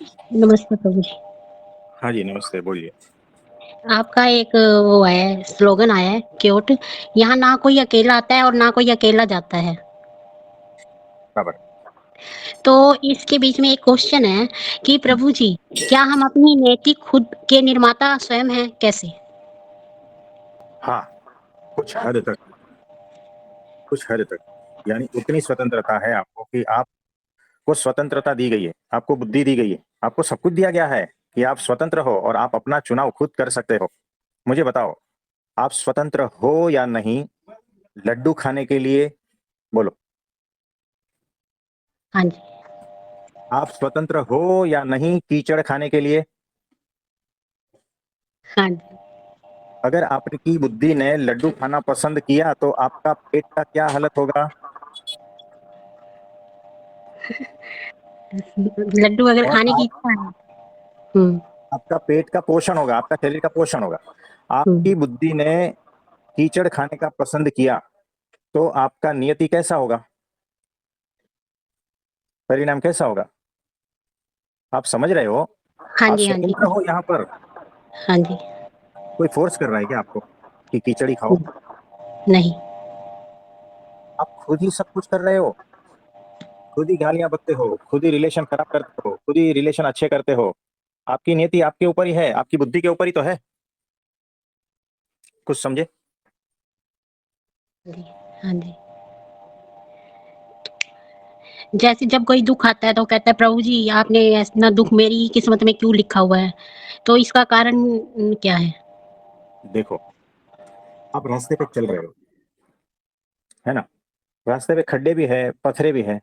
नमस्ते प्रभु जी। हाँ जी, नमस्ते, बोलिए। आपका एक वो है स्लोगन आया है क्योट, यहाँ ना कोई अकेला आता है और ना कोई अकेला जाता है। बराबर। तो इसके बीच में एक क्वेश्चन है कि प्रभु जी, क्या हम अपनी नैतिक खुद के निर्माता स्वयं हैं? कैसे? हाँ, कुछ हद तक, कुछ हद तक। यानी उतनी स्वतंत्रता है आपको कि आपको स्वतंत्रता दी गई है, आपको बुद्धि दी गई है, आपको सब कुछ दिया गया है कि आप स्वतंत्र हो और आप अपना चुनाव खुद कर सकते हो। मुझे बताओ, आप स्वतंत्र हो या नहीं लड्डू खाने के लिए? बोलो। हाँ जी। आप स्वतंत्र हो या नहीं कीचड़ खाने के लिए? हाँ जी। अगर आपकी बुद्धि ने लड्डू खाना पसंद किया तो आपका पेट का क्या हालत होगा? लड्डू अगर और खाने की आप इच्छा है। हुँ, आपका पेट का पोषण होगा, आपका शरीर का पोषण होगा। हुँ। आपकी बुद्धि ने कीचड़ खाने का पसंद किया तो आपका नियति कैसा होगा? परिणाम कैसा होगा? आप समझ रहे हो? हाँ आप जी, हाँ जी। स्वतंत्र हो यहाँ पर। हाँ जी। कोई फोर्स कर रहा है क्या आपको कि कीचड़ी खाओ? नहीं। आप खुद ही सब कुछ कर रहे हो। खुद ही गालियां बकते हो, खुद ही रिलेशन खराब करते हो, खुद ही रिलेशन अच्छे करते हो। आपकी नीति आपके ऊपर ही है, आपकी बुद्धि के ऊपर ही तो है। कुछ समझे? हाँ जी, हाँ जी। जैसे जब कोई दुःख आता है तो कहता है प्रभु जी आपने इतना दुःख मेरी ही किस्मत में क्यों लिखा हुआ है? तो इसका कारण क्या है? देखो, आप रास्ते पे चल रहे हो, है ना? रास्ते पे खड्डे भी है, पत्थरे भी है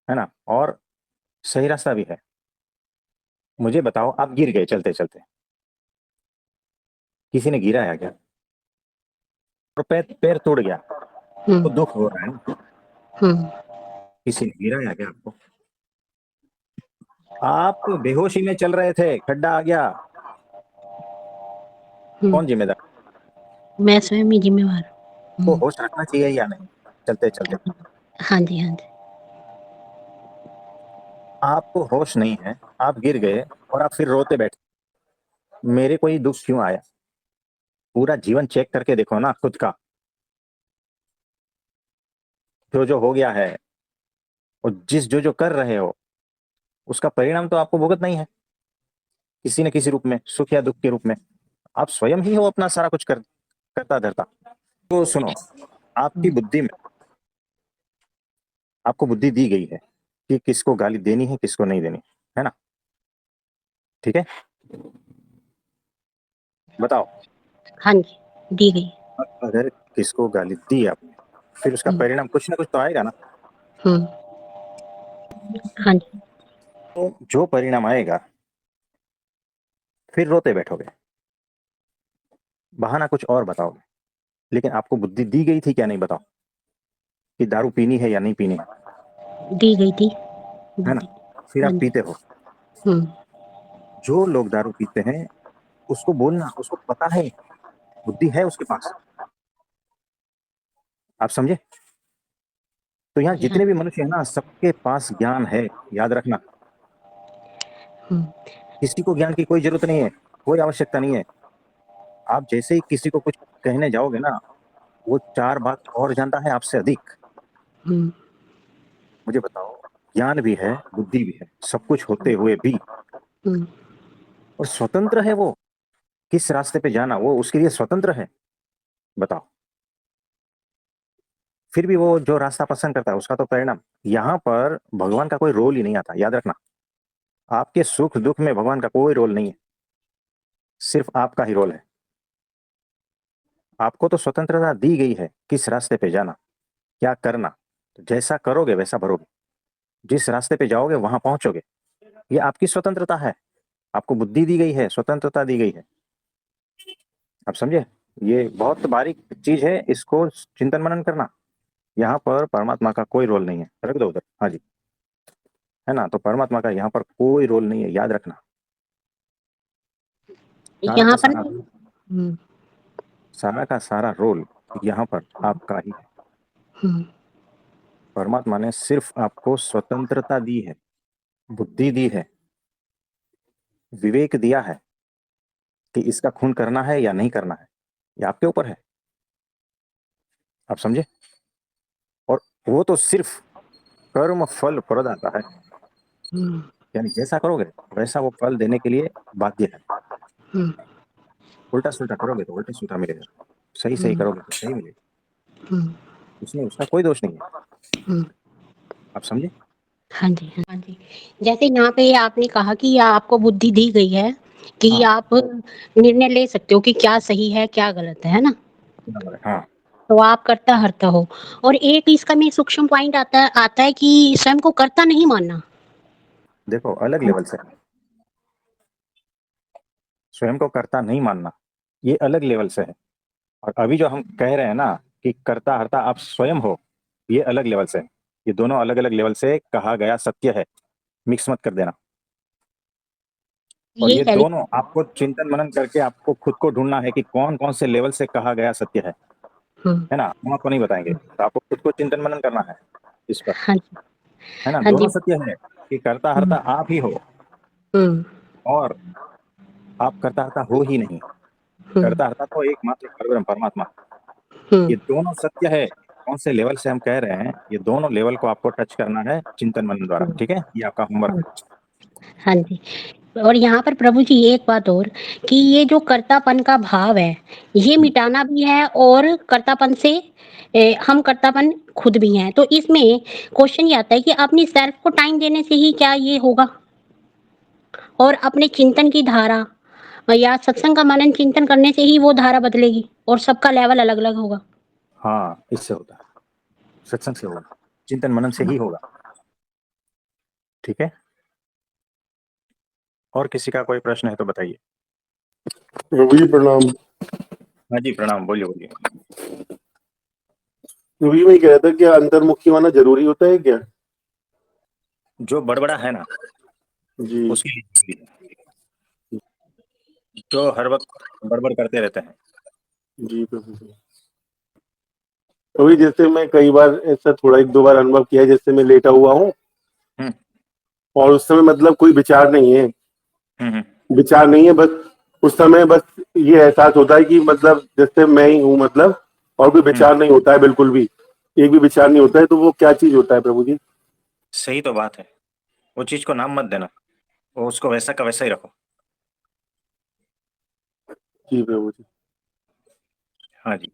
ना? और सही रास्ता भी है। मुझे बताओ, आप गिर गए चलते चलते, किसी ने गिराया क्या? और पैर पैर टूट गया हुँ, तो दुख हो रहा है ना? हुँ, किसी ने गिराया क्या आपको? आप बेहोशी में चल रहे थे, खड्डा आ गया, हुँ। कौन जिम्मेदार? मैं स्वयं ही ज़िम्मेवार को हूँ। होश रखना चाहिए या नहीं चलते चलते? हाँ जी, हाँ जी। आपको होश नहीं है, आप गिर गए और आप फिर रोते बैठे, मेरे को ये दुख क्यों आया? पूरा जीवन चेक करके देखो ना खुद का, जो जो हो गया है और जो जो कर रहे हो उसका परिणाम तो आपको भुगतना ही है, किसी न किसी रूप में, सुख या दुख के रूप में। आप स्वयं ही हो अपना सारा कुछ करता धरता। तो सुनो, आपकी हुँ, बुद्धि में आपको बुद्धि दी गई है कि किसको गाली देनी है, किसको नहीं देनी, है ना? ठीक है, बताओ। हाँ जी, दी गई। अगर किसको गाली दी आपने, फिर उसका हुँ, परिणाम कुछ ना कुछ तो आएगा ना? हुँ, हाँ जी। तो जो परिणाम आएगा, फिर रोते बैठोगे, बहाना कुछ और बताओगे। लेकिन आपको बुद्धि दी गई थी क्या, नहीं बताओ, कि दारू पीनी है या नहीं पीनी दी गई थी है ना? बुद्धि। फिर हाँ आप जी। पीते हो। हुँ, जो लोग दारू पीते हैं उसको बोलना, उसको पता है, बुद्धि है उसके पास। आप समझे? तो यहाँ जी हाँ। जितने भी मनुष्य है ना, सबके पास ज्ञान है। याद रखना, हुँ, किसी को ज्ञान की कोई जरूरत नहीं है, कोई आवश्यकता नहीं है। आप जैसे ही किसी को कुछ कहने जाओगे ना, वो चार बात और जानता है आपसे अधिक। हुँ, मुझे बताओ, ज्ञान भी है, बुद्धि भी है, सब कुछ होते हुए भी, हुँ, और स्वतंत्र है वो, किस रास्ते पे जाना वो उसके लिए स्वतंत्र है। बताओ, फिर भी वो जो रास्ता पसंद करता है उसका तो परिणाम। यहाँ पर भगवान का कोई रोल ही नहीं आता, याद रखना। आपके सुख दुख में भगवान का कोई रोल नहीं है, सिर्फ आपका ही रोल है। आपको तो स्वतंत्रता दी गई है किस रास्ते पे जाना, क्या करना। तो जैसा करोगे वैसा भरोगे, जिस रास्ते पे जाओगे वहां पहुंचोगे। ये आपकी स्वतंत्रता है, आपको बुद्धि दी गई है, स्वतंत्रता दी गई है। आप समझे? ये बहुत बारीक चीज है, इसको चिंतन मनन करना। यहाँ पर परमात्मा का कोई रोल नहीं है, रख दो उधर। हाँ जी, है ना? तो परमात्मा का यहाँ पर कोई रोल नहीं है, याद रखना। सारा यहाँ का पर सारा ना। हुँ, सारा का सारा रोल यहाँ पर आपका ही है। हुँ, परमात्मा ने सिर्फ आपको स्वतंत्रता दी है, बुद्धि दी है, विवेक दिया है कि इसका खून करना है या नहीं करना है, ये आपके ऊपर है। आप समझे? और वो तो सिर्फ कर्म फल प्रदाता है, हम्म, यानी जैसा करोगे वैसा वो फल देने के लिए बाध्य है। हम्म, उल्टा सुल्टा करोगे तो उल्टा सुल्टा मिलेगा, सही सही हम्म, करोगे तो सही मिलेगा। हम्म, उसमें उसका कोई दोष नहीं है। हम्म। आप समझे? हाँ जी, हाँ जी। जैसे यहाँ पे आपने कहा कि आपको बुद्धि दी गई है कि हाँ, आप निर्णय ले सकते हो कि क्या सही है, क्या गलत है ना? बराबर है, हाँ। तो आप कर्ता-हर्ता हो। और एक इसका में सूक्ष्म पॉइंट आता है कि स्वयं को कर्ता नहीं मानना। देखो, अलग लेवल से है। स्वयं को कर्ता नहीं मानना, ये अलग लेवल से है। और अभी जो हम कह रहे हैं ना कि कर्ता हर्ता आप स्वयं हो, ये अलग लेवल से है। ये दोनों अलग अलग लेवल से कहा गया सत्य है, मिक्स मत कर देना। और ये ये है दोनों आपको चिंतन मनन करके आपको खुद को ढूंढना है कि कौन कौन से लेवल से कहा गया सत्य हुँ, है ना? हम आपको नहीं बताएंगे, तो आपको खुद को चिंतन मनन करना है इस पर। हाँ जी, है ना? हाँ जी। दोनों सत्य है कि कर्ता हर्ता हुँ, आप ही हो, हुँ, और आप कर्ता हर्ता हो ही नहीं। हुँ, कर्ता हर्ता तो एकमात्र परब्रह्म परमात्मा। हुँ, ये दोनों सत्य है। कौन से लेवल से हम कह रहे हैं, ये दोनों लेवल को आपको टच करना है चिंतन मनन द्वारा। हुँ, ठीक है, ये आपका होमवर्क हुँ। है। हाँ जी। और यहाँ पर प्रभु जी एक बात और कि ये जो कर्तापन का भाव है, ये मिटाना भी है और कर्तापन से हम कर्तापन खुद भी हैं। तो इसमें क्वेश्चन ये आता है कि अपनी सेल्फ को टाइम देने से ही क्या ये होगा? और अपने चिंतन की धारा या सत्संग का मनन चिंतन करने से ही वो धारा बदलेगी और सबका लेवल अलग-अलग होगा। हाँ, इससे होता है, सत्संग से होगा, चिंतन मनन से ही होगा। ठीक है, और किसी का कोई प्रश्न है तो बताइए। प्रभु जी प्रणाम। हाँ जी, प्रणाम। बोलिए बोलिए। प्रभु जी मैं कह रहा था, क्या अंतर्मुखी होना जरूरी होता है क्या? जो बड़बड़ा है ना, जी उसके लिए, जो हर वक्त बड़बड़ करते रहते हैं। जी प्रभु जी। प्रभु जी, जैसे मैं कई बार ऐसा थोड़ा एक दो बार अनुभव किया है, जैसे मैं लेटा हुआ हूँ हम्म, और उस समय मतलब कोई विचार नहीं है, हम्म, विचार नहीं है, बस उस समय बस ये एहसास होता है कि मतलब जैसे मैं ही हूँ, मतलब और कोई हम्म। विचार नहीं होता है, बिल्कुल भी एक भी विचार नहीं होता है। तो वो क्या चीज होता है प्रभु जी? सही तो बात है, वो चीज को नाम मत देना, वो उसको वैसा का वैसा ही रखो। जी प्रभु जी। हाँ जी।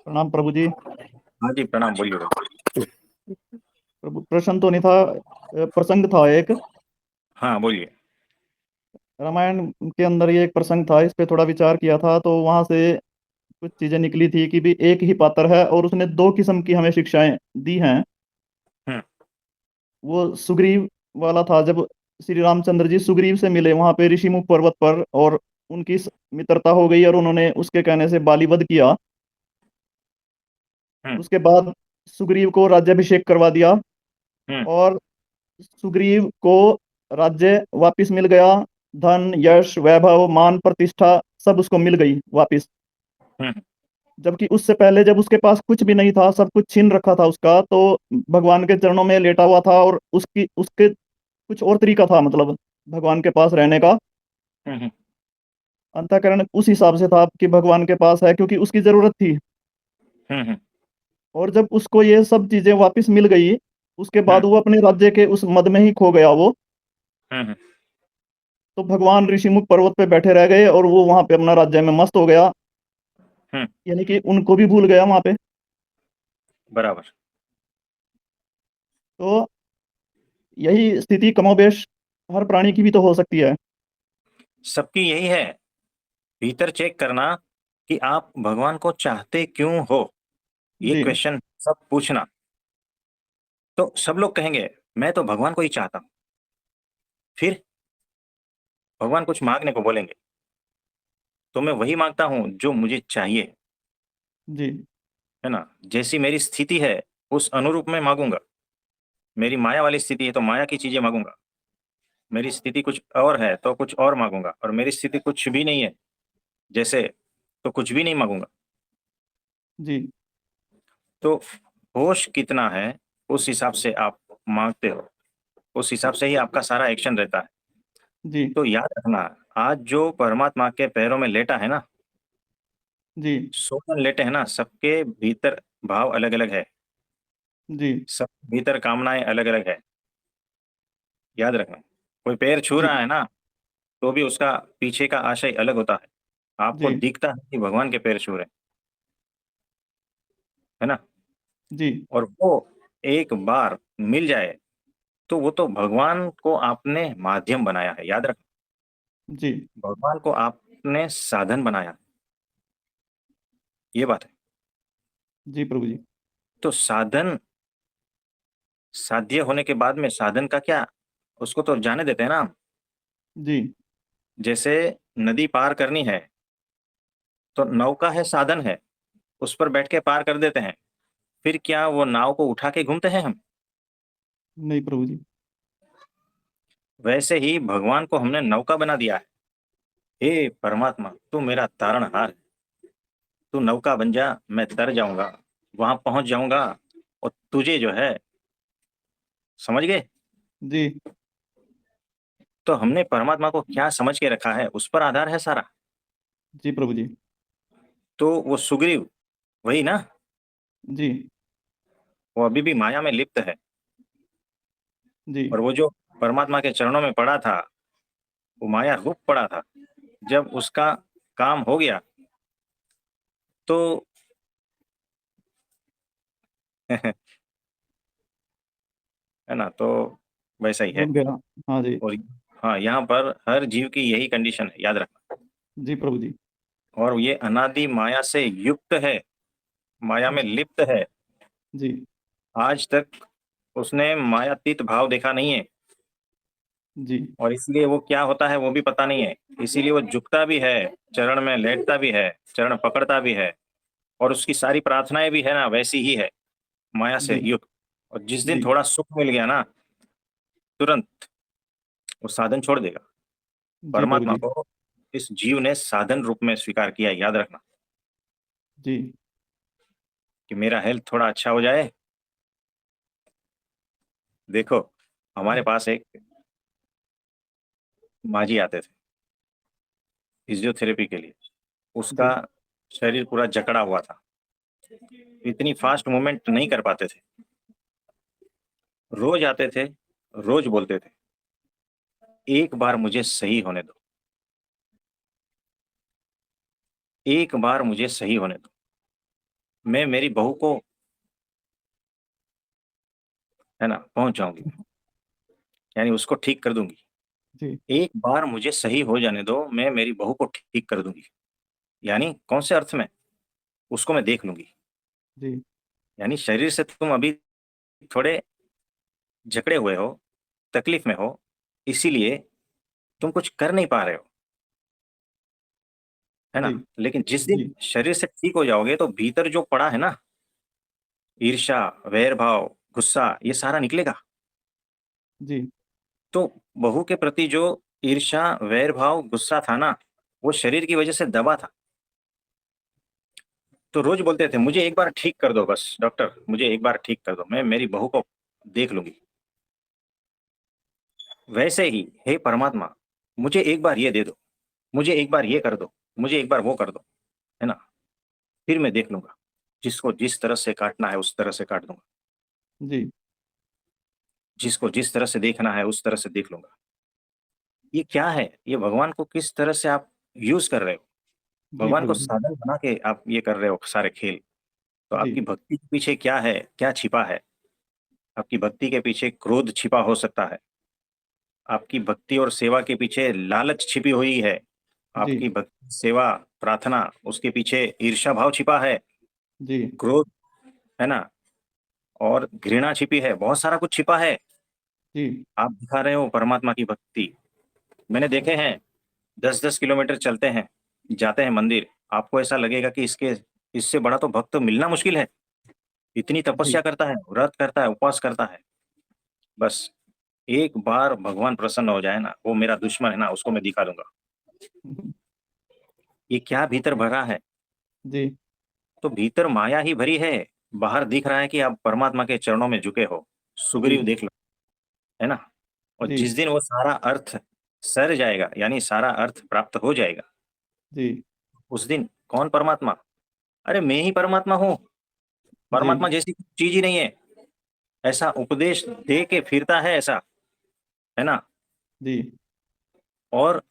प्रणाम प्रभु जी। हाँ जी, प्रणाम। बोलिए बोलिए। प्रभु प्रश्न तो नहीं था, प्रसंग था एक। हाँ, बोलिए। रामायण के अंदर ये एक प्रसंग था, इस पे थोड़ा विचार किया था, तो वहां से कुछ चीजें निकली थी कि भी एक ही पात्र है और उसने दो किस्म की हमें शिक्षाएं दी हैं। हम्म, वो सुग्रीव वाला था, जब श्री रामचंद्र जी सुग्रीव से मिले वहां पे ऋषिमुख पर्वत पर, और उनकी मित्रता हो गई और उन्होंने उसके कहने से बाली वध किया। हम्म, उसके बाद सुग्रीव को राज्याभिषेक करवा दिया हम्म, और सुग्रीव को राज्य वापिस मिल गया। धन यश वैभव मान प्रतिष्ठा सब उसको मिल गई वापिस। हम्म, जबकि उससे पहले जब उसके पास कुछ भी नहीं था, सब कुछ छीन रखा था उसका, तो भगवान के चरणों में लेटा हुआ था और उसकी उसके कुछ और तरीका था, मतलब भगवान के पास रहने का। हम्म, अंतःकरण उस हिसाब से था कि भगवान के पास है क्योंकि उसकी जरूरत थी। हम्म, और जब उसको ये सब चीजें वापस मिल गई, उसके हम्म, बाद वो अपने राज्य के उस मद में ही खो गया वो। हम्म, तो भगवान ऋषिमुख पर्वत पे बैठे रह गए और वो वहां पे अपना राज्य में मस्त हो गया, हम्म, यानी कि उनको भी भूल गया वहां पे। बराबर। तो यही स्थिति कमोबेश हर प्राणी की भी तो हो सकती है। सबकी यही है, भीतर चेक करना कि आप भगवान को चाहते क्यों हो, ये जी क्वेश्चन सब पूछना। तो सब लोग कहेंगे मैं तो भगवान को ही चाहता हूं, फिर भगवान कुछ मांगने को बोलेंगे तो मैं वही मांगता हूं जो मुझे चाहिए। जी है ना? जैसी मेरी स्थिति है उस अनुरूप मैं मांगूंगा। मेरी माया वाली स्थिति है तो माया की चीजें मांगूंगा, मेरी स्थिति कुछ और है तो कुछ और मांगूंगा, और मेरी स्थिति कुछ भी नहीं है जैसे, तो कुछ भी नहीं मांगूंगा। जी तो होश कितना है उस हिसाब से आप मांगते हो, उस हिसाब से ही आपका सारा एक्शन रहता है। जी तो याद रखना, आज जो परमात्मा के पैरों में लेटा है ना, जी सोकर लेटे हैं ना, सबके भीतर भाव अलग अलग है, जी सब भीतर कामनाएं अलग अलग है। याद रखना, कोई पैर छू जी रहा है ना, तो भी उसका पीछे का आशय अलग होता है। आपको जी दिखता है कि भगवान के पैर छू रहे हैं, है ना, जी और वो एक बार मिल जाए तो वो तो भगवान को आपने माध्यम बनाया है। याद रखना, जी भगवान को आपने साधन बनाया, ये बात है। जी प्रभु जी। तो साधन साध्य होने के बाद में साधन का क्या, उसको तो जाने देते हैं ना हम। जी जैसे नदी पार करनी है तो नौका है, साधन है, उस पर बैठ के पार कर देते हैं। फिर क्या वो नाव को उठा के घूमते हैं हम? नहीं प्रभु जी। वैसे ही भगवान को हमने नौका बना दिया है। हे परमात्मा, तू मेरा तारणहार है, तू नौका बन जा, मैं तर जाऊंगा, वहां पहुंच जाऊंगा, और तुझे जो है, समझ गए? जी तो हमने परमात्मा को क्या समझ के रखा है, उस पर आधार है सारा। जी प्रभु जी। तो वो सुग्रीव, वही ना, जी वो अभी भी माया में लिप्त है, जी और वो जो परमात्मा के चरणों में पड़ा था, वो माया रूप पड़ा था। जब उसका काम हो गया तो है ना, तो वैसा ही है। रुक गया। हाँ जी। और हाँ, यहाँ पर हर जीव की यही कंडीशन है, याद रखना। जी प्रभु जी। और ये अनादि माया से युक्त है, माया में लिप्त है। जी आज तक उसने मायातीत भाव देखा नहीं है, जी और इसलिए वो क्या होता है वो भी पता नहीं है। इसीलिए वो झुकता भी है, चरण में लेटता भी है, चरण पकड़ता भी है, और उसकी सारी प्रार्थनाएं भी है ना वैसी ही है, माया से जी युक्त। और जिस दिन जी थोड़ा सुख मिल गया ना, तुरंत वो साधन छोड़ देगा। जी प्रभु परमात्मा जी। को इस जीव ने साधन रूप में स्वीकार किया। याद रखना जी कि मेरा हेल्थ थोड़ा अच्छा हो जाए। देखो, हमारे पास एक माजी आते थे फिजियोथेरेपी के लिए, उसका जी शरीर पूरा जकड़ा हुआ था, इतनी फास्ट मूवमेंट नहीं कर पाते थे। रोज आते थे, रोज बोलते थे, एक बार मुझे सही होने दो, एक बार मुझे सही होने दो, मैं मेरी बहू को, है ना, पहुंच जाऊंगी, यानी उसको ठीक कर दूंगी। जी एक बार मुझे सही हो जाने दो, मैं मेरी बहू को ठीक कर दूंगी। यानी कौन से अर्थ में? उसको मैं देख लूंगी। जी यानी शरीर से तुम अभी थोड़े जकड़े हुए हो, तकलीफ में हो, इसीलिए तुम कुछ कर नहीं पा रहे हो, है ना। जी लेकिन जिस दिन जी शरीर से ठीक हो जाओगे तो भीतर जो पड़ा है ना, ईर्ष्या, वैर भाव, गुस्सा, ये सारा निकलेगा। जी तो बहू के प्रति जो ईर्ष्या, वैर भाव, गुस्सा था ना, वो शरीर की वजह से दबा था। तो रोज बोलते थे, मुझे एक बार ठीक कर दो, बस डॉक्टर मुझे एक बार ठीक कर दो, मैं मेरी बहू को देख लूंगी। वैसे ही हे परमात्मा, मुझे एक बार ये दे दो, मुझे एक बार ये कर दो, मुझे एक बार वो कर दो, है ना, फिर मैं देख लूंगा। जिसको जिस तरह से काटना है उस तरह से काट दूंगा, जी जिसको जिस तरह से देखना है उस तरह से देख लूंगा। ये क्या है? ये भगवान को किस तरह से आप यूज कर रहे हो, जी भगवान को प्रभु जी। साधन बना के आप ये कर रहे हो सारे खेल। तो जी आपकी भक्ति के पीछे क्या है, क्या छिपा है? आपकी भक्ति के पीछे क्रोध छिपा हो सकता है, आपकी भक्ति और सेवा के पीछे लालच छिपी हुई है, जी आपकी भक्ति, सेवा, प्रार्थना, उसके पीछे ईर्ष्या भाव छिपा है, जी क्रोध, है ना, और घृणा छिपी है, बहुत सारा कुछ छिपा है। जी आप दिखा रहे हो परमात्मा की भक्ति। मैंने देखे हैं, 10-10 किलोमीटर चलते हैं, जाते हैं मंदिर, आपको ऐसा लगेगा कि इसके इससे बड़ा तो भक्त मिलना मुश्किल है। इतनी जी तपस्या करता है, व्रत करता है, उपवास करता है। बस एक बार भगवान प्रसन्न हो जाए ना, वो मेरा दुश्मन है ना, उसको मैं दिखा दूंगा। ये क्या भीतर भरा है? जी तो भीतर माया ही भरी है, बाहर दिख रहा है कि आप परमात्मा के चरणों में झुके हो, जी सुग्रीव देख लो, है ना। और जी जिस दिन वो सारा अर्थ सर जाएगा, यानी सारा अर्थ प्राप्त हो जाएगा। जी उस दिन कौन परमात्मा? अरे मैं ही परमात्मा हूँ, परमात्मा जी जैसी चीज ही नहीं है, ऐसा उपदेश दे के फिरता है ऐसा, है ना। जी और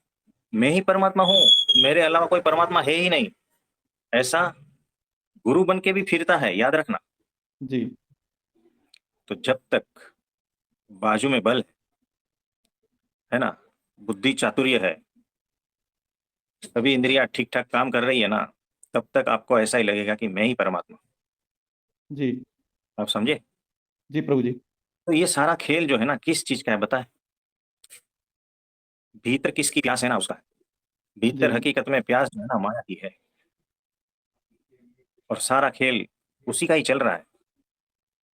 मैं ही परमात्मा हूँ, मेरे अलावा कोई परमात्मा है ही नहीं, ऐसा गुरु बन के भी फिरता है, याद रखना। जी तो जब तक बाजू में बल है ना, बुद्धि चातुर्य है, सभी इंद्रियां ठीक ठाक काम कर रही है ना, तब तक आपको ऐसा ही लगेगा कि मैं ही परमात्मा। जी आप समझे? जी प्रभु जी। तो ये सारा खेल जो है ना, किस चीज का है बताए? भीतर किसकी प्यास है ना, उसका। जी भीतर हकीकत में प्यास जो है ना, माया की है। और सारा खेल उसी का ही चल रहा है,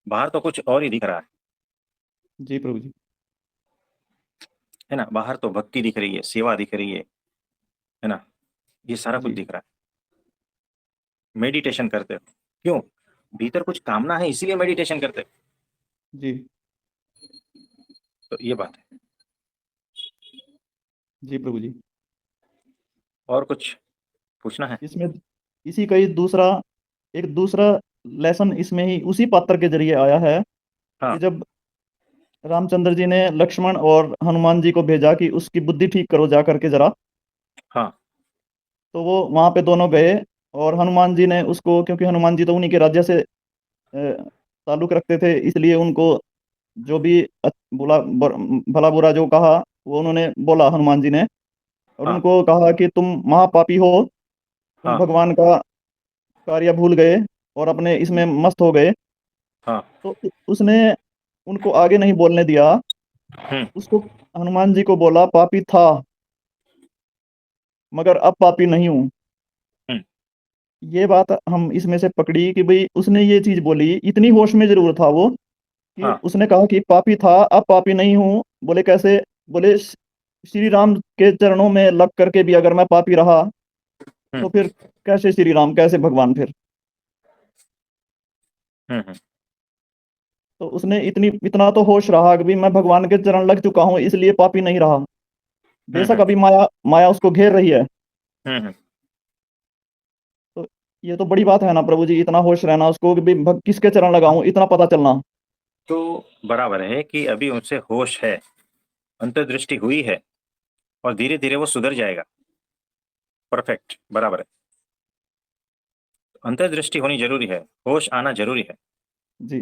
बाहर तो कुछ और ही दिख रहा जी प्रभु जी। है ना। बाहर तो भक्ति दिख रही है, सेवा दिख रही है ना, ये सारा कुछ जी दिख रहा है। मेडिटेशन करते हो क्यों? भीतर कुछ कामना है, इसीलिए मेडिटेशन करते हो। जी तो ये बात है। जी प्रभु जी। और कुछ पूछना है? इसमें इसी का ही दूसरा, एक दूसरा लेसन इसमें ही उसी पात्र के जरिए आया है हाँ कि जब रामचंद्र जी ने लक्ष्मण और हनुमान जी को भेजा कि उसकी बुद्धि ठीक करो जा करके जरा, हाँ तो वो वहां पे दोनों गए। और हनुमान जी ने उसको, क्योंकि हनुमान जी तो उन्हीं के राज्य से ताल्लुक रखते थे, इसलिए उनको जो भी बुला भला बुरा जो कहा वो उन्होंने बोला हनुमान जी ने। और हाँ उनको कहा कि तुम महापापी हो, तुम हाँ भगवान का कार्य भूल गए और अपने इसमें मस्त हो गए। हाँ। तो उसने उनको आगे नहीं बोलने दिया। हम्म उसको हनुमान जी को बोला पापी था, मगर अब पापी नहीं हूं। हम्म ये बात हम इसमें से पकड़ी कि भाई उसने ये चीज बोली, इतनी होश में जरूर था वो, कि हाँ उसने कहा कि पापी था अब पापी नहीं हूं। बोले कैसे? बोले श्री राम के चरणों में लग करके भी अगर मैं पापी रहा हम्म तो फिर कैसे श्री राम, कैसे भगवान फिर? हम्म। तो उसने इतना तो होश रहा कि भाई मैं भगवान के चरण लग चुका हूं इसलिए पापी नहीं रहा। बेशक हम्म अभी माया माया उसको घेर रही है। हम्म। तो ये तो बड़ी बात है ना प्रभु जी, इतना होश रहना उसको कि भाई किसके चरण लगाऊं, इतना पता चलना। तो बराबर है कि अभी उनसे होश है, अंतर्दृष्टि हुई है, और धीरे धीरे वो सुधर जाएगा। परफेक्ट, बराबर है। अंतर्दृष्टि होनी जरूरी है, होश आना जरूरी है। जी।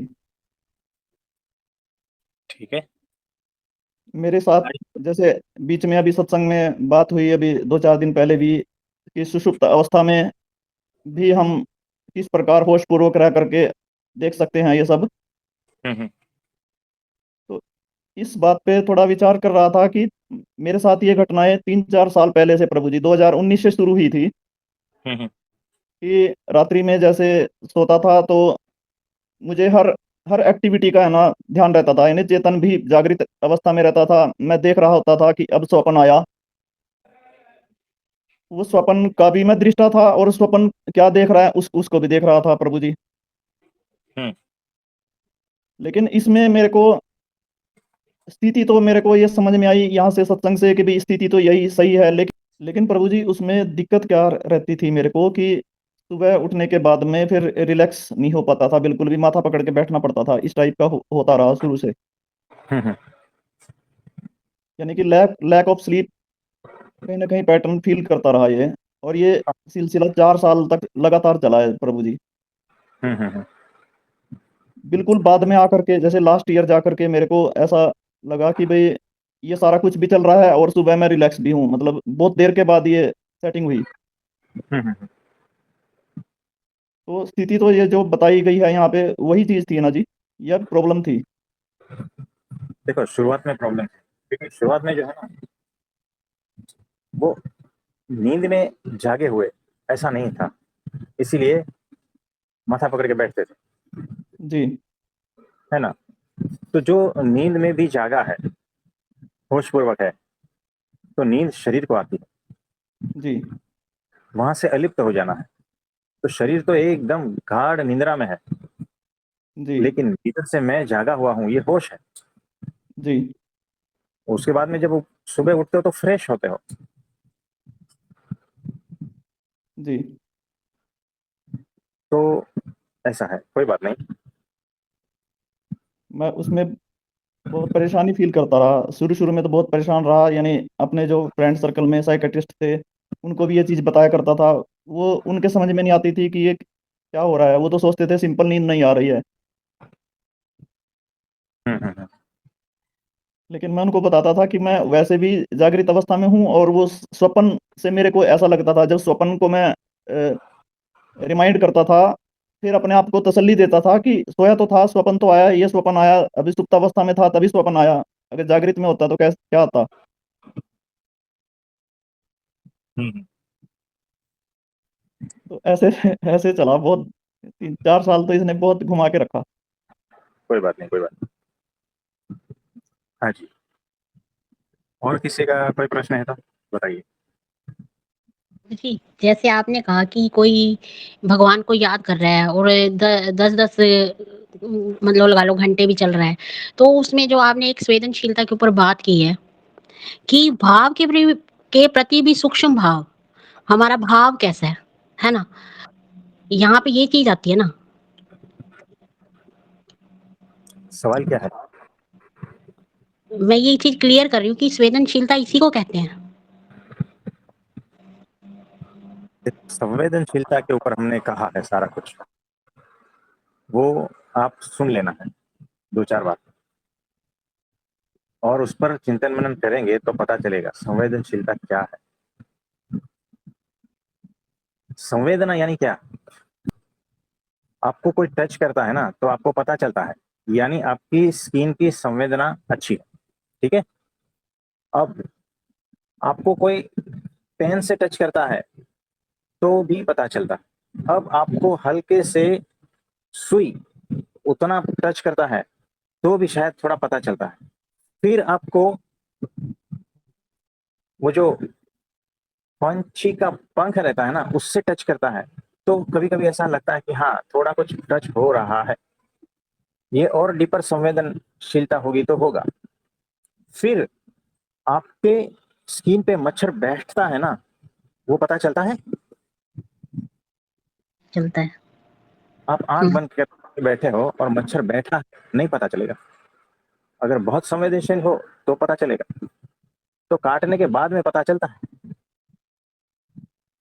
ठीक है। मेरे साथ जैसे बीच में अभी सत्संग में बात हुई अभी 2-4 दिन पहले भी, कि सुषुप्त अवस्था में भी हम किस प्रकार होश पूर्वक रह करके देख सकते हैं ये सब। हम्म। तो इस बात पे थोड़ा विचार कर रहा था कि मेरे साथ ये घटनाएं 3-4 साल पहले से प्रभु जी 2019 से शुरू हुई थी। हम्म कि रात्रि में जैसे सोता था तो मुझे हर हर एक्टिविटी का है ना ध्यान रहता था, यानी चेतन भी जागृत अवस्था में रहता था। मैं देख रहा होता था कि अब स्वप्न आया, वो स्वप्न का भी मैं दृष्टा था और स्वप्न क्या देख रहा है उसको भी देख रहा था प्रभु जी। हम्म लेकिन इसमें मेरे को स्थिति तो मेरे को ये समझ में आई यहाँ से सत्संग से कि भाई स्थिति तो यही सही है, लेकिन प्रभु जी उसमें दिक्कत क्या रहती थी मेरे को कि सुबह उठने के बाद में फिर रिलैक्स नहीं हो पाता था बिल्कुल भी, माथा पकड़ के बैठना पड़ता था। इस टाइप का होता रहा शुरू से, हम्म। यानी कि लैक लैक ऑफ स्लीप कहीं ना कहीं पैटर्न फील करता रहा ये। और ये सिलसिला 4 साल तक लगातार चला है प्रभु जी। हम्म। बिल्कुल बाद में आकर के जैसे लास्ट ईयर जा करके मेरे को ऐसा लगा कि भाई ये सारा कुछ भी चल रहा है और सुबह मैं रिलैक्स भी हूँ, मतलब बहुत देर के बाद ये सेटिंग हुई। हम्म। तो स्थिति तो ये जो बताई गई है यहाँ पे वही चीज थी ना जी, यह प्रॉब्लम थी। देखो, शुरुआत में प्रॉब्लम है, क्योंकि शुरुआत में जो है ना, वो नींद में जागे हुए ऐसा नहीं था, इसीलिए माथा पकड़ के बैठते थे, जी है ना। तो जो नींद में भी जागा है, होशपूर्वक है, तो नींद शरीर को आती है, जी वहां से अलिप्त हो जाना है। तो शरीर तो एकदम गाढ़ निंद्रा में है, जी लेकिन भीतर से मैं जागा हुआ हूं, ये होश है। जी उसके बाद में जब वो सुबह उठते हो तो फ्रेश होते हो। जी। तो ऐसा है, कोई बात नहीं। मैं उसमें बहुत परेशानी फील करता रहा, शुरू शुरू में तो बहुत परेशान रहा, यानी अपने जो फ्रेंड सर्कल में साइकेट्रिस्ट थे उनको भी ये चीज़ बताया करता था। वो उनके समझ में नहीं आती थी कि ये क्या हो रहा है। वो तो सोचते थे सिंपल नींद नहीं आ रही है। हम्म। लेकिन मैं उनको बताता था कि मैं वैसे भी जागृत अवस्था में हूँ, और वो स्वप्न से मेरे को ऐसा लगता था, जब स्वप्न को मैं रिमाइंड करता था, फिर अपने आप को तसल्ली देता था कि सोया तो था, स्वप्न तो आया, ये स्वप्न आया, अभी सुप्तावस्था में था तभी स्वप्न आया, अगर जागृत में होता तो कैसे क्या आता। हम्म। तो ऐसे ऐसे चला बहुत, 3-4 साल तो इसने बहुत घुमा के रखा। कोई बात नहीं, कोई बात नहीं। हाँ जी, और किसी का कोई प्रश्न है तो बताइए। जी, जैसे आपने कहा कि कोई भगवान को याद कर रहा है और 10-10 मतलब लगा लो घंटे भी चल रहा है, तो उसमें जो आपने एक संवेदनशीलता के ऊपर बात की है कि भाव के प्रति भी सूक्ष्म भाव, हमारा भाव कैसा है ना? यहाँ पे ये चीज़ आती है ना। सवाल क्या है? मैं ये चीज़ क्लियर कर रही हूँ कि संवेदनशीलता इसी को कहते हैं। संवेदनशीलता के ऊपर हमने कहा है सारा कुछ, वो आप सुन लेना है 2-4 बार, और उस पर चिंतन मनन करेंगे तो पता चलेगा संवेदनशीलता क्या है। संवेदना यानी क्या? आपको कोई टच करता है ना तो आपको पता चलता है, यानी आपकी स्किन की संवेदना अच्छी है। ठीक है। अब आपको कोई पेन से टच करता है तो भी पता चलता है। अब आपको हल्के से सुई उतना टच करता है तो भी शायद थोड़ा पता चलता है। फिर आपको वो जो पंछी का पंख रहता है ना उससे टच करता है तो कभी कभी ऐसा लगता है कि हाँ थोड़ा कुछ टच हो रहा है। ये और डीपर संवेदनशीलता होगी तो होगा। फिर आपके स्किन पे मच्छर बैठता है ना, वो पता चलता है। चलता है। आप आंख हुँ, बंद करके बैठे हो और मच्छर बैठा है, नहीं पता चलेगा। अगर बहुत संवेदनशील हो तो पता चलेगा, तो काटने के बाद में पता चलता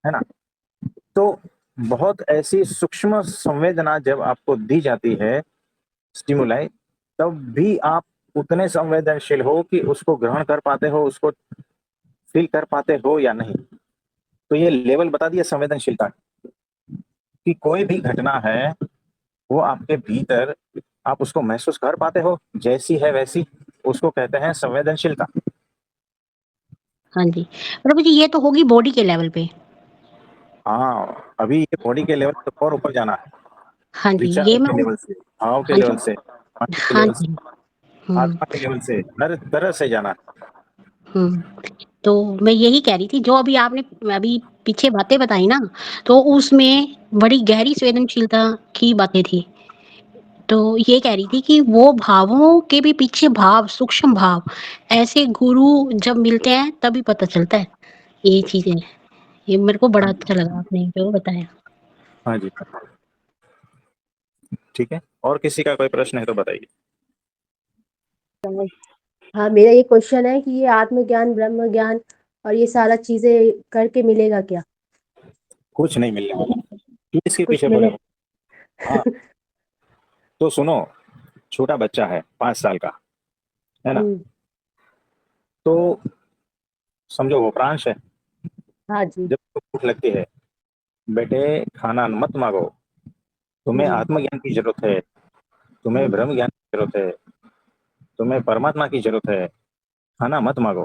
है ना। तो बहुत ऐसी सूक्ष्म संवेदना जब आपको दी जाती है, स्टिमुलाई, तब भी आप उतने संवेदनशील हो कि उसको ग्रहण कर पाते हो, उसको फील कर पाते हो या नहीं। तो ये लेवल बता दिया संवेदनशीलता कि कोई भी घटना है वो आपके भीतर, आप उसको महसूस कर पाते हो जैसी है वैसी, उसको कहते हैं संवेदनशीलता। हाँ जी। प्रभु जी ये तो होगी बॉडी के लेवल पे। हाँ, अभी ये बॉडी के लेवल से और ऊपर जाना है। हाँ जी, विचार ये मैं के लेवल से, भाव के हाँ जी, लेवल से, मन के हाँ लेवल से, जी। हुँ, आत्मा के लेवल से, हर तरह से जाना है। हुँ। तो मैं यही कह रही थी जो अभी आपने अभी पीछे बातें बताई ना, तो उसमें बड़ी गहरी संवेदनशीलता की बातें थी। तो ये कह रही थी कि वो भावों के भी पीछे भाव, सूक्ष्म भाव, ऐसे गुरु जब मिलते हैं तभी पता चलता है, ये चीज़ें। ये मेरे को बड़ा हाँ जी, अच्छा लगा आपने जो बताया। हाँ जी। ठीक है, और किसी का कोई प्रश्न है तो बताइए। समझ हाँ, मेरा ये क्वेश्चन है कि ये आत्मज्ञान, ब्रह्म ज्ञान और ये सारा चीज़ें करके मिलेगा क्या? कुछ नहीं मिलने वाला, क्यों इसके कुछ पीछे पड़े मिले हो? हाँ, तो सुनो, छोटा बच्चा है 5 साल का, है ना, हुँ, तो समझो वो प्रांश है। हाँ जी। जब उसको भूख लगती है, बेटे खाना मत मांगो, तुम्हें हुँ, आत्मज्ञान की जरूरत है, तुम्हें हुँ, ब्रह्म ज्ञान की जरूरत है, तुम्हें परमात्मा की जरूरत है, खाना मत मांगो,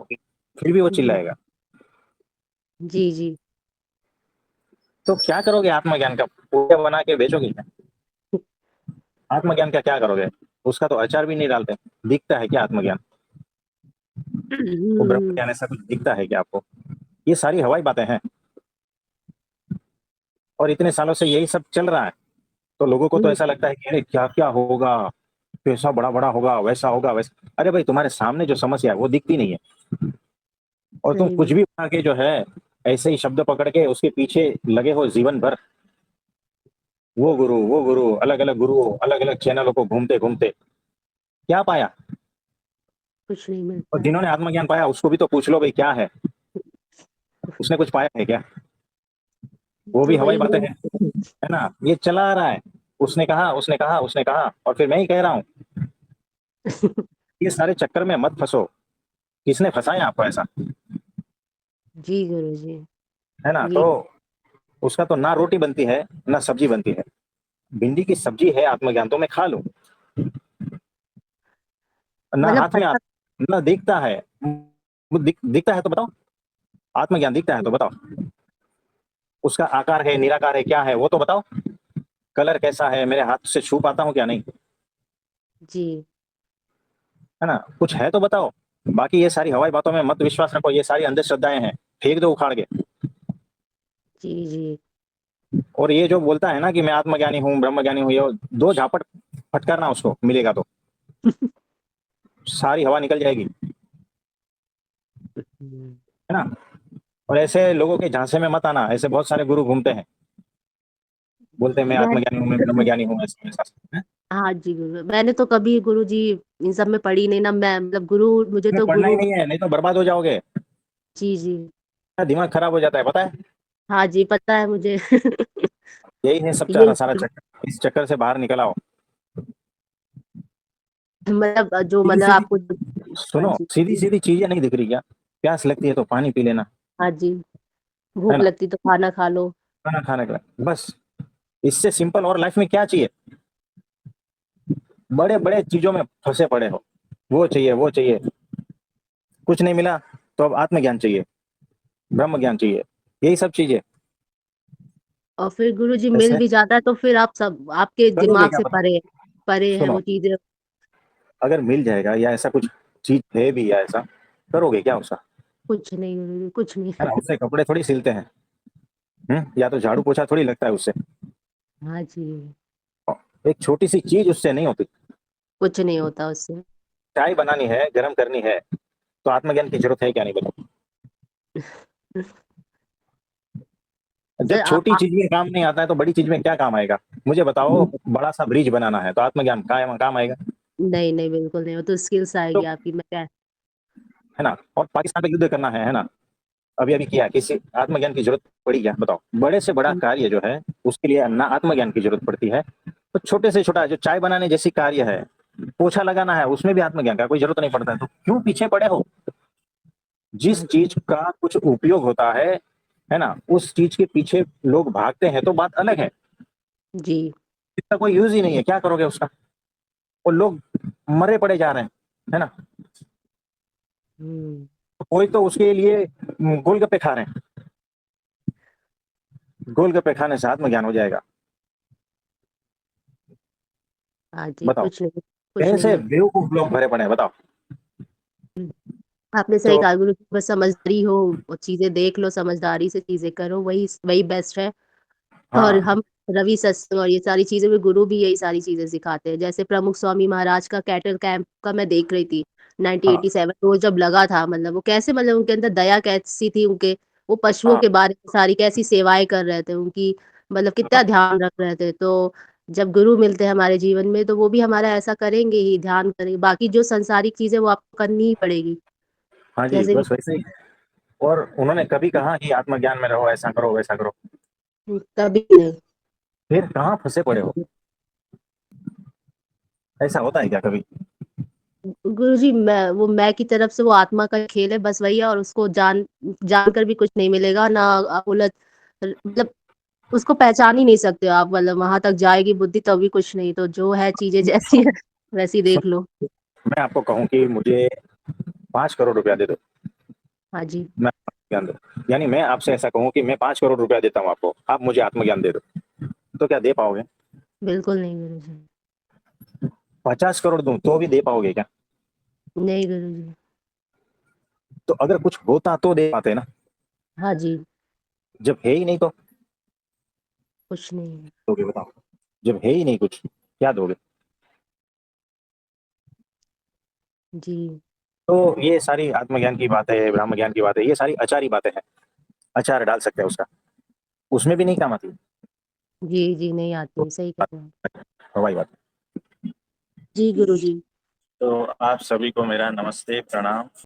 फिर भी वो जी, चिल्लाएगा। जी, जी। तो क्या करोगे आत्मज्ञान का? पूजा बना के बेचोगे क्या? आत्मज्ञान का क्या करोगे? उसका तो अचार भी नहीं डालते। दिखता है क्या आत्मज्ञान? वो ब्रह्म हुँ, ज्ञान ऐसा कुछ दिखता है क्या आपको? ये सारी हवाई बातें हैं, और इतने सालों से यही सब चल रहा है। तो लोगों को तो हुँ, ऐसा लगता है कि अरे क्या क्या होगा, कैसा बड़ा बड़ा होगा, वैसा होगा वैसा। अरे भाई, तुम्हारे सामने जो समस्या है वो दिखती नहीं है। और तुम सही कुछ में। भी बना के जो है ऐसे ही शब्द पकड़ के उसके पीछे लगे हो जीवन भर। वो गुरु, अलग अलग गुरुओं, अलग अलग चैनलों को घूमते घूमते क्या पाया? कुछ नहीं और मिलता है। जिन्होंने आत्मज्ञान पाया उसको भी तो पूछ लो भाई क्या है, उसने कुछ पाया है क्या? वो भी तो हवाई वही बातें है। हैं, है ना, ये चला आ रहा है। उसने कहा, उसने कहा, उसने कहा, और फिर मैं ही कह रहा हूँ। ये सारे चक्कर में मत फंसो। किसने फंसाया आपको ऐसा? जी गुरु जी। है ना, ये तो उसका तो ना रोटी बनती है ना सब्जी बनती है। भिंडी की सब्जी है आत्मज्ञान, तो मैं खा लूं, ना मतलब हाथ में पता। ना दिखता है। दिखता है तो बताओ, आत्मज्ञान दिखता है तो बताओ, उसका आकार है, निराकार है, क्या है वो तो बताओ। कलर कैसा है, मेरे हाथ से छू पाता हूँ क्या? नहीं, जी। है ना, कुछ है तो बताओ। बाकी ये सारी हवाई बातों में मत विश्वास रखो, ये सारी अंधश्रद्धाएं हैं, फेंक दो उखाड़ के। जी जी। और ये जो बोलता है ना कि मैं आत्मज्ञानी हूँ, ब्रह्मज्ञानी हूँ, ये दो झापट फटकारना उसको, मिलेगा तो सारी हवा निकल जाएगी, हम्म। है ना। और ऐसे लोगों के झांसे में मत आना, ऐसे बहुत सारे गुरु घूमते हैं, बोलते हैं मैं मैं आत्मज्ञानी हूँ, मैं ब्रह्मज्ञानी हूँ, ऐसा ऐसा, है? हाँ जी गुरु, मैंने तो कभी गुरु जी इन सब में पढ़ी नहीं ना। मैं मतलब गुरु, मुझे तुम्हें तो पढ़ना ही गुरु। नहीं है, नहीं तो बर्बाद हो जाओगे। जी जी। दिमाग खराब हो जाता है, पता है। हाँ जी, पता है मुझे। यही है सब यही सारा चक्कर, इस चक्कर से बाहर निकल आओ। मतलब जो सीधी मतलब सीधी, आपको। हाँ सुनो, जी। सीधी सीधी चीजें नहीं दिख रही क्या? प्यास लगती है तो पानी पी लेना, हाँ जी। है भूख ना, लगती तो खाना खा लो। खाना खाने का, बस। इससे सिंपल और लाइफ में क्या चाहिए? बड़े बड़े चीजों में फंसे पड़े हो, वो चाहिए, वो चाहिए, कुछ नहीं मिला तो अब आत्मज्ञान चाहिए, ब्रह्म ज्ञान चाहिए, यही सब चीजें। और फिर गुरु जी मिल ऐसे भी जाता है तो फिर आप सब आपके करोगे दिमाग क्या से बताओ? परे परे है सुनो, वो चीजें। अगर मिल जाएगा या ऐसा कुछ चीज है भी या ऐसा, करोगे क्या उसका? कुछ नहीं गुरु जी, कुछ नहीं। है ना, उससे कपड़े थोड़ी सिलते हैं, या तो झाड़ू पोछा थोड़ी लगता है उससे। हाँ जी। एक छोटी सी चीज उससे नहीं होती। कुछ नहीं होता उससे। चाय बनानी है, गर्म करनी है, तो आत्मज्ञान की जरूरत है क्या? नहीं बताओ। जब सर छोटी चीज में काम नहीं आता है तो बड़ी चीज में क्या काम आएगा? मुझे बताओ, बड़ा सा ब्रिज बनाना है तो आत्मज्ञान काम काम आएगा? नहीं नहीं, बिल्कुल नहीं, वो तो स्किल्स तो आएगी आपकी। मैं क्या। है ना, और पाकिस्तान पे युद्ध करना है ना, अभी अभी किया, किसी आत्मज्ञान की जरूरत पड़ी क्या? बताओ, बड़े से बड़ा कार्य जो है उसके लिए ना आत्मज्ञान की जरूरत पड़ती है, तो छोटे से छोटा जो चाय बनाने जैसी कार्य है, पोछा लगाना है, उसमें भी आत्मज्ञान का कोई जरूरत नहीं पड़ता है, तो क्यों पीछे पड़े हो? जिस हाँ जी। चीज का कुछ उपयोग होता है ना, उस चीज के पीछे लोग भागते हैं तो बात अलग है। जी। इसका कोई यूज ही नहीं है, क्या करोगे उसका? और लोग मरे पड़े जा रहे हैं, है ना, हम्म। कोई तो उसके लिए गोलगप्पे खा रहे हैं, गोलगप्पे खाने से आत्मज्ञान हो जाएगा? हाँ जी, बताओ, कुछ नहीं, कुछ नहीं कैसे मिल। बेवकूफ लोग भरे पड़े हैं, बताओ। आपने सही तो कहा गुरु, बस समझदारी हो और चीजें देख लो, समझदारी से चीजें करो, वही वही बेस्ट है। और हाँ हम रवि सत्संग और ये सारी चीजें भी, गुरु भी यही सारी चीजें सिखाते हैं। जैसे प्रमुख स्वामी महाराज का कैटल कैंप का मैं देख रही थी हाँ 1987, वो जब लगा था, मतलब वो कैसे, मतलब उनके अंदर दया कैसी थी उनके। वो पशुओं हाँ के बारे में सारी कैसी सेवाएं कर रहे थे उनकी, मतलब हाँ कितना ध्यान रख रहे थे। तो जब गुरु मिलते हैं हमारे जीवन में तो वो भी हमारा ऐसा करेंगे ही, ध्यान करेंगे। बाकी जो संसारिक चीजें वो आपको करनी ही पड़ेगी। हाँ जी, जैसे कि बस वैसे ही। और उन्होंने कभी कहा कि आत्मज्ञान में रहो, ऐसा करो, वैसा करो? कभी नहीं। फिर कहाँ फंसे पड़े हो? ऐसा होता है क्या कभी? गुरुजी, मैं की तरफ से वो आत्मा का खेल है, बस वही है। और उसको जानकर भी कुछ नहीं मिलेगा ना। उलट मतलब उसको पहचान ही नहीं सकते हो आप, मतलब वहां तक जाएगी बुद्धि तभी कुछ नहीं। तो जो है चीजें जैसी है वैसी सुन, देख लो। मैं आपको कहूँ कि मुझे 5 करोड़ रुपया दे दो, हाँ जी। मैं आत्मज्ञान दो, यानी मैं आपसे ऐसा कहूँ कि मैं 5 करोड़ रुपया देता हूँ आपको, आप मुझे आत्मज्ञान दे दो, तो क्या दे पाओगे? बिल्कुल नहीं गुरुजी। 50 करोड़ दूं तो भी दे पाओगे क्या? नहीं गुरुजी। तो अगर कुछ होता तो दे पाते ना, हाँ जी। जब है ही नहीं तो कुछ नहीं। दोगे? बताओ, जब है ही नहीं कुछ, क्या दोगे? जी। तो ये सारी आत्मज्ञान की बातें, ब्रह्म ज्ञान की बातें, ये सारी अचारी बातें हैं। अचार डाल सकते हैं उसका, उसमें भी नहीं काम आती। जी, जी, नहीं आती, सही कह रहे हैं। वही बात। जी, गुरुजी। तो आप सभी को मेरा नमस्ते, प्रणाम।